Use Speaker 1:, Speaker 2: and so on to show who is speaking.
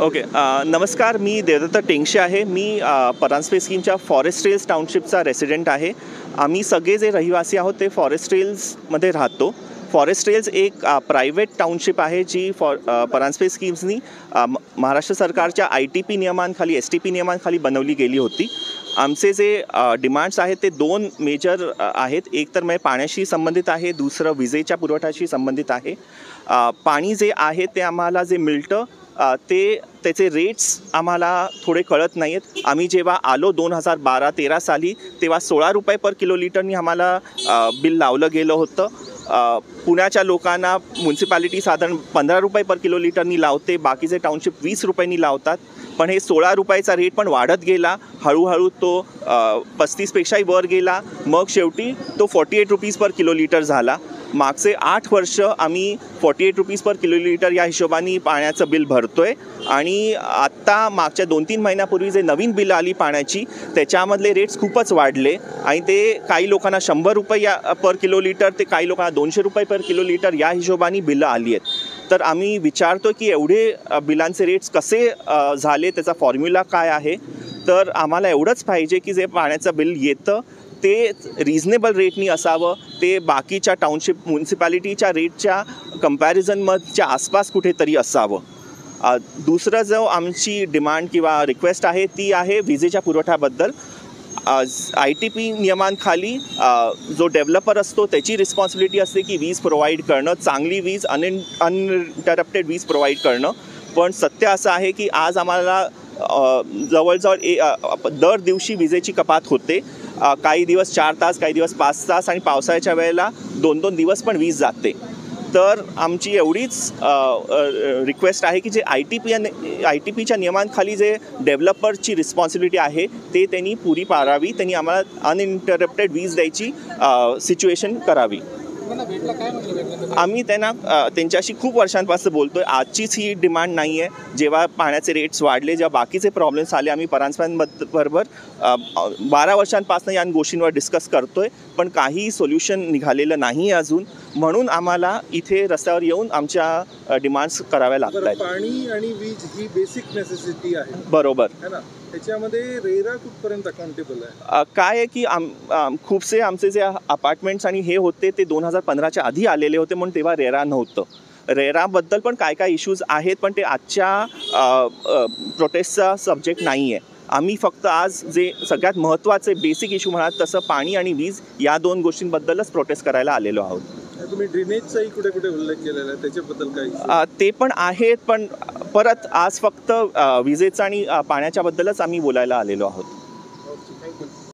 Speaker 1: Okay. नमस्कार, मी देवदत्त टेंगशे आहे. मी Paranjpe स्कीमच्या forest rails टाउनशिपचा resident आहे. आम्ही सगळे जे रहिवासी आहोत ते फॉरेस्ट रेल्समध्ये राहतो. फॉरेस्ट रेल्स एक प्रायव्हेट टाउनशिप आहे जी परांजपे स्कीम्सनी महाराष्ट्र सरकारच्या ITP नियमांखाली STP नियमांखाली बनवली गेली होती. आमचे जे डिमांड्स आहेत ते दोन मेजर आहेत. एक तर म्हणजे पाण्याशी संबंधित आहे, दुसरं विजेच्या पुरवठ्याशी संबंधित आहे. पाणी जे आहे ते आम्हाला जे मिळतं त्याचे रेट्स आम्हाला थोडे कळत नाही आहेत. आम्ही जेव्हा आलो 2012-13 साली तेव्हा 16 रुपये पर किलोलीटरनी आम्हाला बिल लावलं गेलं होतं. पुण्याच्या लोकांना म्युन्सिपॅलिटी साधारण 15 रुपये पर किलोलीटरनी लावते, बाकीचे टाउनशिप 20 रुपयांनी लावतात. पण हे 16 रुपयाचा रेट पण वाढत गेला. हळूहळू तो 35पेक्षाही वर गेला. मग शेवटी तो 48 रुपीज पर किलोलीटर झाला. मागचे 8 वर्ष आम्ही 48 रुपीज पर किलोलीटर या हिशोबाने पाण्याचं बिल भरतोय. आणि आत्ता मागच्या 2-3 महिन्यापूर्वी जे नवीन बिल आली पाण्याची त्याच्यामधले रेट्स खूपच वाढले आणि ते काही लोकांना 100 रुपये पर किलोलीटर ते काही लोकांना 200 रुपये पर किलोलीटर या हिशोबाने बिलं आली आहेत. तर आम्ही विचारतो की एवढे बिलांचे रेट्स कसे झाले, त्याचा फॉर्म्युला काय आहे. तर आम्हाला एवढंच पाहिजे की जे पाण्याचं बिल येतं ते रिझनेबल रेटनी असावं, ते बाकीच्या टाउनशिप म्युन्सिपॅलिटीच्या रेटच्या कंपॅरिझनमधच्या आसपास कुठेतरी असावं. दुसरं जो आमची डिमांड किंवा रिक्वेस्ट आहे ती आहे विजेच्या पुरवठ्याबद्दल. ITP नियमांखाली जो डेव्हलपर असतो त्याची रिस्पॉन्सिबिलिटी असते की वीज प्रोव्हाइड करणं, चांगली वीज, अनइंटरप्टेड वीज प्रोव्हाइड करणं. पण सत्य असं आहे की आज आम्हाला जवळजवळ दर दिवशी विजेची कपात होते. काही दिवस 4 तास, काही दिवस 5 तास आणि पावसाळ्याच्या वेळेला 2-2 दिवस पण वीज जाते. तर आमची एवढीच रिक्वेस्ट आहे की जे ITPच्या नियमांखाली जे डेव्हलपरची रिस्पॉन्सिबिलिटी आहे ते त्यांनी पुरी पाळावी. त्यांनी आम्हाला अनइंटरप्टेड वीज द्यायची सिच्युएशन करावी. आम्ही त्यांच्याशी खूप वर्षांपासून बोलतोय. आजचीच ही डिमांड नाही आहे. जेव्हा पाण्याचे रेट्स वाढले, जेव्हा बाकीचे प्रॉब्लेम्स आले, आम्ही परांजपेबरोबर 12 वर्षांपासून या गोष्टींवर डिस्कस करतोय. पण काही सोल्युशन निघालेलं नाही अजून. म्हणून आम्हाला इथे रस्त्यावर येऊन आमच्या डिमांड्स कराव्या लागत आहेत.
Speaker 2: पाणी आणि वीज ही बेसिक नेसेसिटी आहे,
Speaker 1: बरोबर
Speaker 2: है ना. त्याच्यामध्ये रेरा कुठपर्यंत अकाउंटेबल आहे?
Speaker 1: काय आहे की खूपसे आमचे जे अपार्टमेंट्स आणि हे होते ते 2015च्या आधी आलेले होते, म्हणून तेव्हा रेरा नव्हतं. रेराबद्दल पण काय इश्यूज आहेत, पण ते आजच्या प्रोटेस्टचा सब्जेक्ट नाही आहे. आम्ही फक्त आज जे सगळ्यात महत्त्वाचे बेसिक इश्यू म्हणाल तसं पाणी आणि वीज या 2 गोष्टींबद्दलच प्रोटेस्ट करायला आलेलो आहोत.
Speaker 2: तुम्ही ड्रेनेजचाही कुठे कुठे उल्लेख केलेला आहे, त्याच्याबद्दल काय?
Speaker 1: ते पण आहेत, पण परत आज फक्त विजेचं आणि पाण्याच्याबद्दलच आम्ही बोलायला आलेलो आहोत.